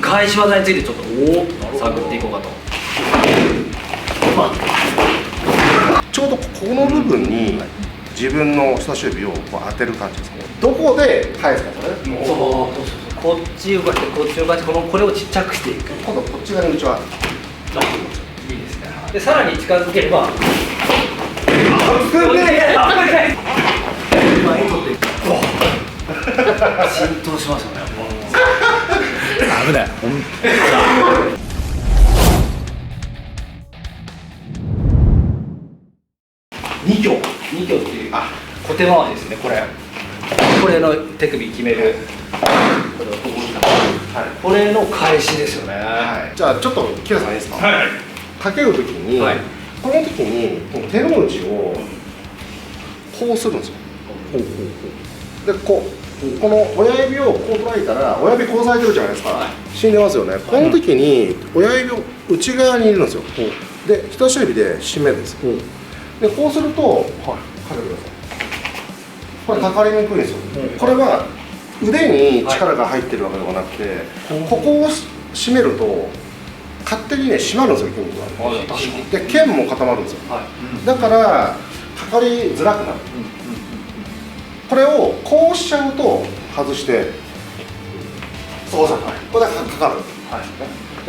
返し技についてちょっと探っていこうかと。ちょうどこの部分に自分の人差し指をこう当てる感じですね。どこで返すかですね。こっち動かしてこっち動かしてこれをちっちゃくしていく。今度こっち側に内はいいですね。でさらに近づければ浸透しますよね。危ない。2挙っていう小手回しですね。これの手首決めるこれの返しですよね。じゃあちょっとキラさんいいですか。かけるときにこの時に手の内をこうするんですよ。でこの親指をこう捉えたら親指こうされてるじゃないですか。死んでますよね。この時に親指を内側に入れるんですよ。で人差し指で締めるんですよ。でこうするとかけてください。これかかりにくいんですよ。これは腕に力が入ってるわけではなくて、ここを締めると勝手にね締まるんですよ、筋肉が。で腱も固まるんですよ。だからかかりづらくなる。これをこうしちゃうと外してそうそう、これがかかる。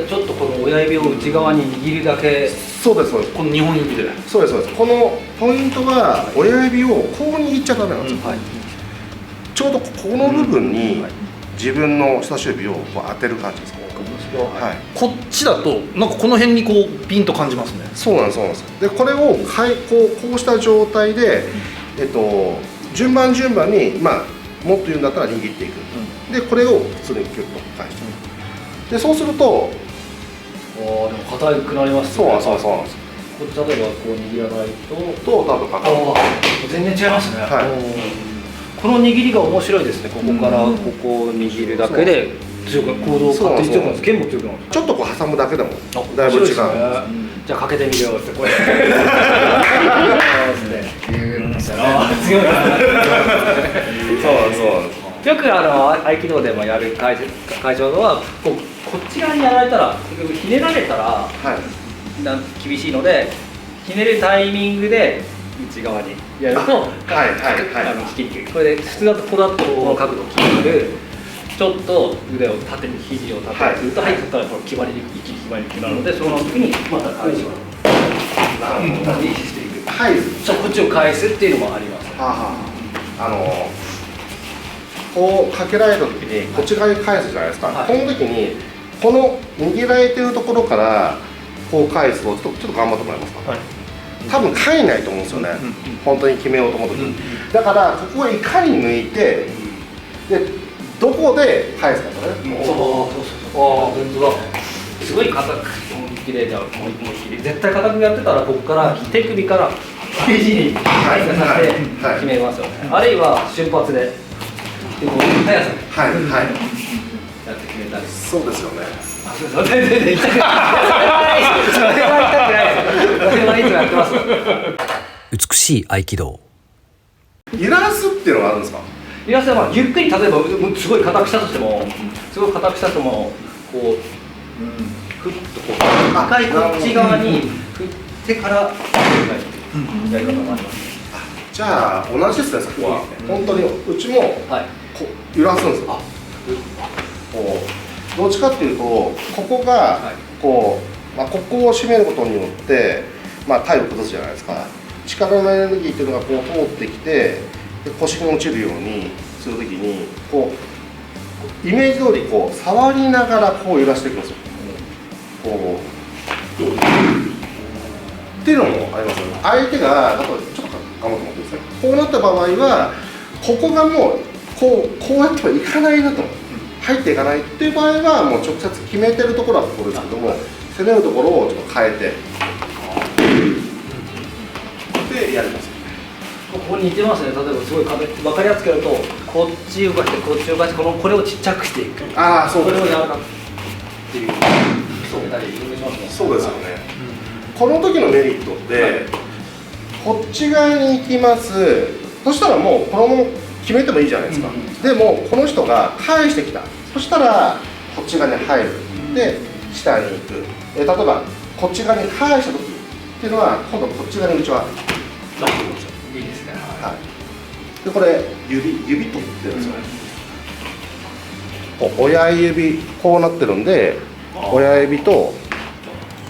ちょっとこの親指を内側に握るだけ。そうですそうです。この2本指で。そうですそうです。このポイントは親指をこう握っちゃダメなんですよ。ちょうどこの部分に自分の人差し指をこう当てる感じですね。こっちだとなんかこの辺にこうピンと感じますね。そうなんですそうなんです。でこれをこうした状態で順番にもっと言うんだったら握っていく。でこれを普通にキュッと返して。でそうするとでも硬くなりますね。そうなんです。こっち例えばこう握らないと多分かかる。全然違いますね。この握りが面白いですね。ここからここを握るだけで強く行動勝手に強くなるんです。剣も強くなるんです。ちょっとこう挟むだけでもだいぶ違う。じゃあかけてみようってこれ。強いな。そうよく合気道でもやる会場はこっち側にやられたらひねられたら厳しいので、ひねるタイミングで内側にやると引きにくい。これで普通だとこの角度を決める。ちょっと腕を縦に肘を縦にすると、そこから決まりにくい、決まりにくくなるので、その時にまた返しをしていく。こっちを返すっていうのもあります。こうかけられた時にこっち側に返すじゃないですか。この時にこの握られてるところからこう返すとちょっと頑張ってもらえますか。多分返えないと思うんですよね。本当に決めようと思う時に。だからここをいかに抜いてでどこで返すかとね。すごい硬く綺麗だ。絶対硬くやってたらここから手首から肘に返させて決めますよね。あるいは瞬発で速さでやって決めたり。そうですよね。全然痛くない。それはいつもやってます。美しい合気道。揺らすっていうのがあるんですか。揺らすはゆっくり、例えばすごい硬くしたとしてもこうふっとこう赤いこっち側に振ってからやり方があります。じゃあ同じですね。そこは本当にうちもこう揺らすんですよ。どっちかっていうとここがここを締めることによって体を崩すじゃないですか。力のエネルギーっていうのがこう通ってきて腰に落ちるようにするときにこうイメージ通りこう触りながらこう揺らしていくんですよ。っていうのもありますよね。相手がちょっと頑張ってもらってください。こうなった場合はここがもうこうやってはいかないなと、入っていかないっていう場合はもう直接決めてるところはここですけども、攻めるところをちょっと変えてでやります。ここ似てますね。例えばすごい分かりやすくやるとこっち動かしてこっち動かしてこれをちっちゃくしていく。そうです。これを柔らかくっていうそうですよね。この時のメリットってこっち側に行きます。そしたらもうこのまま決めてもいいじゃないですか。でもこの人が返してきた。そしたらこっち側に入る。で下に行く、例えばこっち側に返した時っていうのは今度こっち側にうちは出してくるんですよ。いいですね。はい、でこれ指取ってるんですよね、親指こうなってるんで親指と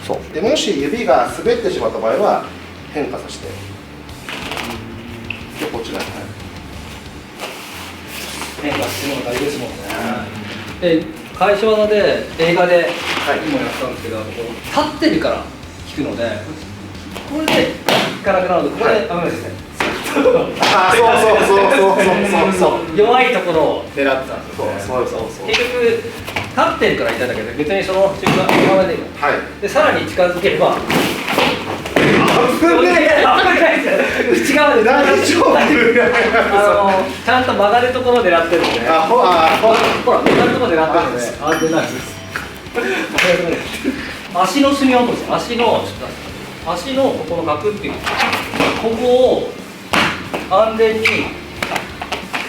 そうでもし指が滑ってしまった場合は変化させてでこっち側に変化するのがいいですもんね。で返し技で映画で今やったんですけど、こう立ってるから効くので、これで効かなくなるので、これダメですね。あ、そう弱いところを狙ってたんですよね。そう結局立ってるから痛いんだけど、別にその瞬間今までにでさらに近づければ内側で大丈夫ちゃんと曲がるところを狙ってるんで、ほら曲がるところを狙ってるので安全なんです。足の隅を落とす。足のここの角っていうここを安全に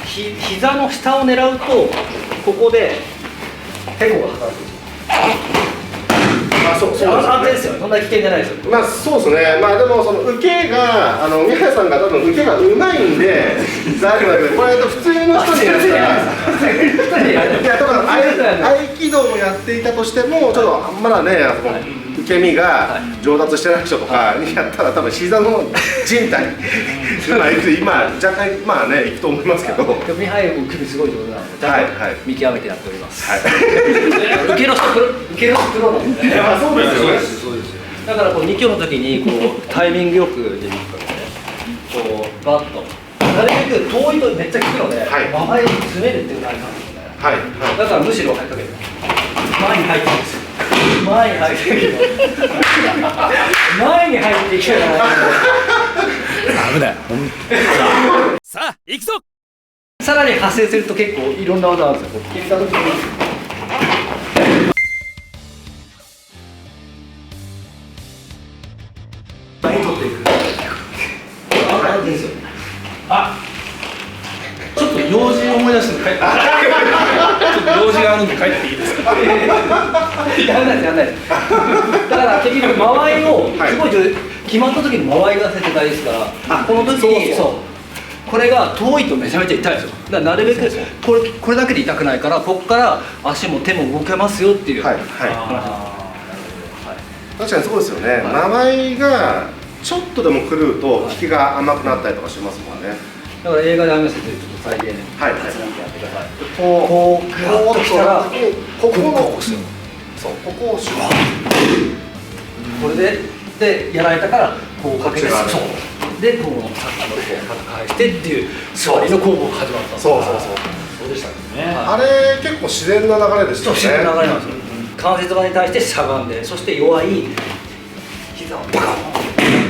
膝の下を狙うとここでテコが働くんですよ。安全ですよ。そんな危険じゃないですよ。まあそうですね。まあでもその受けが宮原さんが多分受けがうまいんで大丈夫だけど、これ普通の人にやったらいや多分合気道をやっていたとしてもちょっとまだね受け身が上達してない人とかにやったら多分膝の靭帯今若干まあねいくと思いますけど。ミハイルも首すごい上手なので、ちゃんと見極めてやっております。受けの人プロなんで。そうですよね。だからこう2強の時にこうタイミングよくできるからね、こうバッとなるべく遠いとめっちゃ効くので、周りに詰めるっていう感じなんですよね。だからむしろ入っかける。前に入ってるんですよ。前に入っていけない。危ない。さあ行くぞ。さらに発生すると結構いろんな技あるんですよ。決めた時にちょっと用事思い出して帰ってちょっと用事があるんで帰っていいですか。やんないですだから結局間合いをすごい決まった時に間合いが絶対ですから、この時にこれが遠いとめちゃめちゃ痛いですよ。だからなるべくこれだけで痛くないから、ここから足も手も動けますよっていう話です。確かにそうですよね。間合いがちょっとでも狂うと引きが甘くなったりとかしますもんね。だから映画でアメ先生ちょっと再現やってください。こうグッときたらここをする。そうここをシュワこれでやられたからこうかけてそうでこう肩返してっていう座りの攻防が始まった。そうでしたね。あれ結構自然な流れでしたね。自然な流れなんですよ。関節側に対してしゃがんで、そして弱い膝をバカン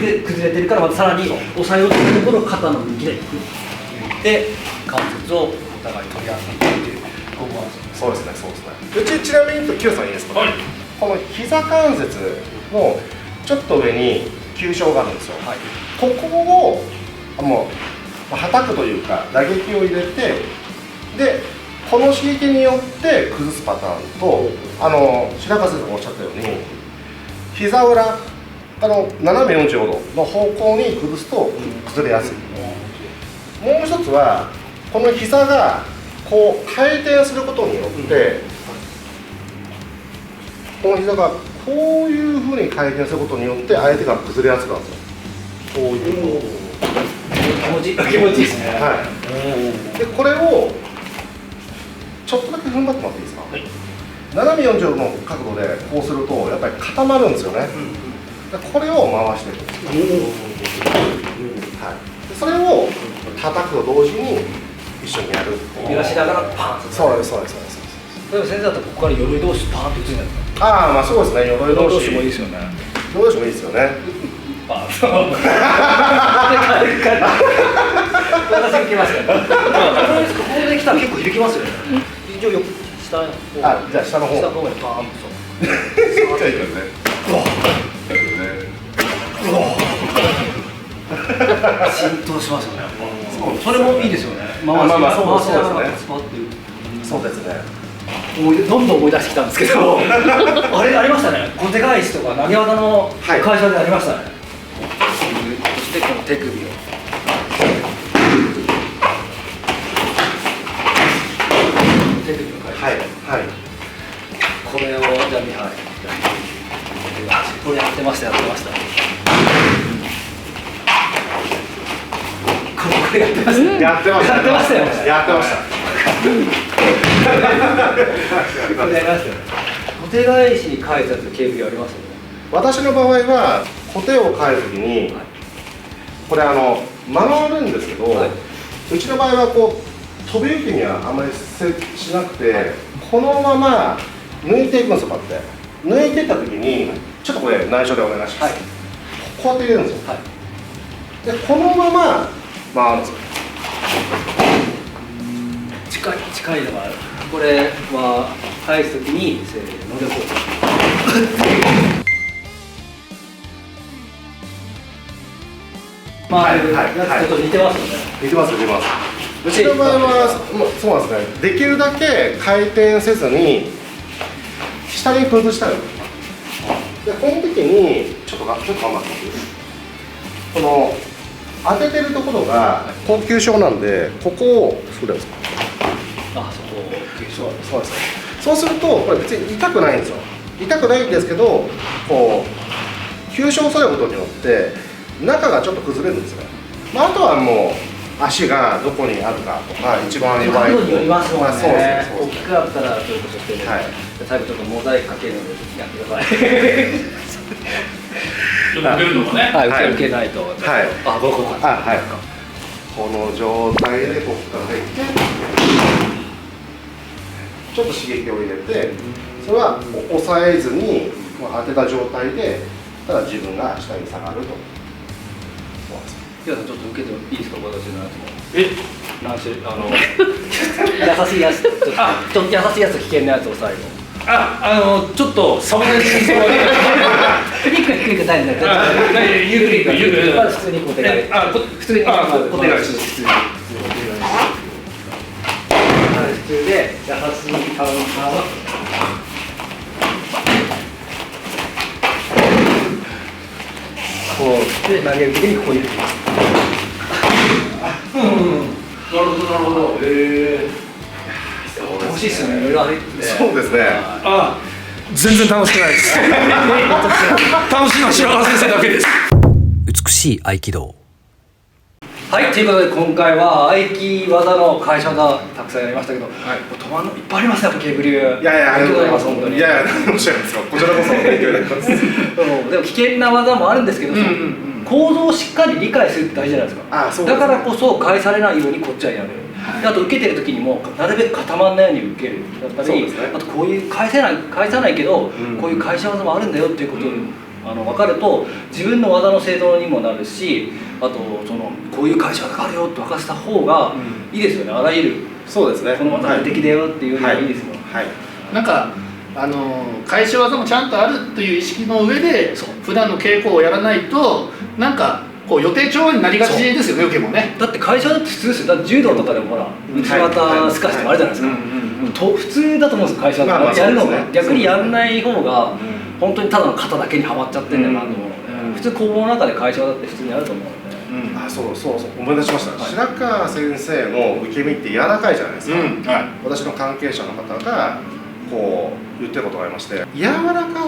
で崩れてるからまたさらに押さえようというところを肩の向きでいくで関節をお互い取り合っていくっていう攻防なんですよ。そうですね。ちなみにキヨさんいいですか。この膝関節のちょっと上に急所があるんですよ。ここをもうはたくというか打撃を入れて、でこの刺激によって崩すパターンと、白川先生がおっしゃったように膝裏斜め45度の方向に崩すと崩れやすい。もう一つはこの膝がこう回転することによって、この膝がこういうふうに回転することによって相手が崩れやすくなるんですよ。こういう気持ちいいですね。でこれをちょっとだけ踏ん張ってもらっていいですか。斜め45度の角度でこうするとやっぱり固まるんですよね。これを回していくんです。それを叩くと同時に一緒にやる。揺らしながらパン。そうです。例えば先生だとここから鎧同士パンと打つんじゃないですか。まあそうですね。鎧同士もいいですよね。鎧同士もいいですよね。パン。私受けますよ。ここで来たら結構響きますよね。一応よく下の方。じゃあ下の方。下の方にパンと。浸透しますよね。それもいいですよね。そうですね。そうですね。どんどん思い出してきたんですけどあれありましたね、小手返しとか投げ技の会社でありましたね、そしてこの手首を手首の会社、これをじゃあこれやってましたこれやってましたやってましたよやってましたこれやりましたよね。小手返しに返すやつ警備ありますよね。私の場合は小手を返すときにこれ回るんですけど、うちの場合はこう飛び受けにはあまりしなくて、このまま抜いていくんですよ。こうやって抜いていったときにちょっとこれ内緒でお願いします、こうやって入れるんですよ、でこのまま回るんですよ。近いのがこれは返すときにせーのでこうやつと似てますよね。似てます。うちの場合はそうなんですね。できるだけ回転せずに下に崩したいの。でこの時にちょっと頑張ってこの当ててるところが高級症なんで、ここを作るんですよ。そうです。そうするとこれ別に痛くないんですよ。痛くないんですけど、こう急所をされることによって中がちょっと崩れるんですよ。あとはもう足がどこにあるかとか、一番弱い角度によりますもんね。そう大きくあったらそういうことして、最後ちょっとモザイクかけるのでやってください。ちょっと受けるのもね。受けないと。この状態でここから入ってちょっと刺激を入れて、それは押さえずに当てた状態で、ただ自分が下に下がると。ちょっと受けてもいいですか、私のやつも。優しいやつ、ちょっと優しいやつ、危険なやつを最後。ちょっと触れしそう低く大丈夫だよ。ゆっくり普通に小手返し。普通に小手返し。普通で優しいカウンターを。こうで投げる時にこういう。なるほど。楽しいっすね。いろいろ入って。そうですね。全然楽しくないです。楽しいのは白川先生だけです。美しい合気道。はい、ということで今回は合気技の会社がたくさんやりましたけど、止まるのいっぱいありますね、やっぱケーブル。いや、ありがとうございます、本当に。いや、何もしないですよ。こちらこそ勉強になります。でも危険な技もあるんですけど、構造をしっかり理解するって大事じゃないですか。だからこそ返されないようにこっちはやる。あと受けてる時にもなるべく固まらないように受けるだったり、あとこういう返さないけど、こういう返し技もあるんだよっていうことを分かると自分の技の精度にもなるし、あとこういう返し技があるよって分かせた方がいいですよね。あらゆるそうですね。この技無敵だよっていうのがいいですよ。なんか返し技もちゃんとあるという意識の上で普段の稽古をやらないとなんかこう予定調和になりがちですよね、受けもね。だって会社だって普通ですよ。だって柔道とかでもほら内股すかしてもあるじゃないですか。普通だと思うんですよ、会社だとやるのが。逆にやんない方が本当にただの肩だけにはまっちゃってんだよなと思うので、普通工房の中で会社だって普通にあると思うので。そう思い出しました。白川先生の受け身って柔らかいじゃないですか。私の関係者の方がこう言ってることがありまして、柔らか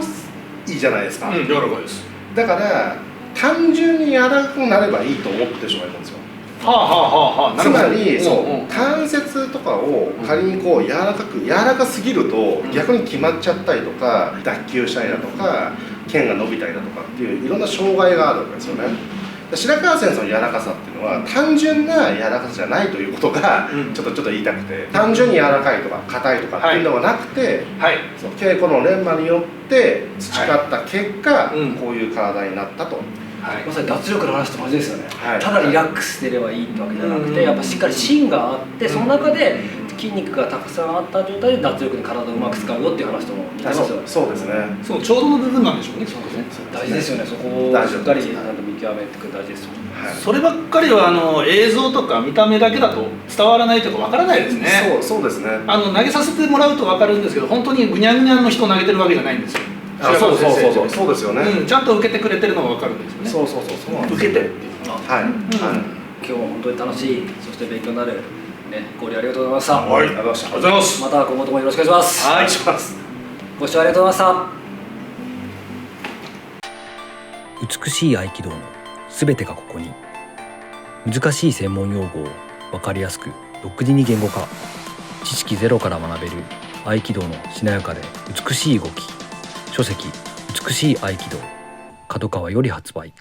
いじゃないですか。柔らかいです。だから単純に柔らかくなればいいと思ってる人がいるんですよ。つまり関節とかを仮にこう柔らかすぎると逆に決まっちゃったりとか、脱臼したりだとか腱が伸びたりだとかっていういろんな障害があるわけですよね。白川先生の柔らかさっていうのは単純な柔らかさじゃないということがちょっと言いたくて、単純に柔らかいとか硬いとかっていうのはなくて、稽古の練磨によって培った結果、こういう体になったと。まさに脱力の話と同じですよね。ただリラックスしてればいいってわけじゃなくて、やっぱしっかり芯があって、その中で筋肉がたくさんあった状態で脱力で体をうまく使うよっていう話とも似てますよね。そうですね。そのちょうどの部分なんでしょうね。そうですね。大事ですよね。そこをしっかり見極めていく大事ですよね。そればっかりは映像とか見た目だけだと伝わらないというかわからないですね。そうですね。投げさせてもらうとわかるんですけど、本当にぐにゃぐにゃの人を投げてるわけじゃないんですよ。そうですよね。ちゃんと受けてくれてるのがわかるんですよね。そう受けてるっていう。今日も本当に楽しい、そして勉強になる交流ありがとうございました。はい、ありがとうございます。また今後ともよろしくお願いします。はい、します。ご視聴ありがとうございま美しい合気道のすべてがここに。難しい専門用語を分かりやすく独自に言語化。知識ゼロから学べる合気道のしなやかで美しい動き。書籍美しい合気道、角川より発売。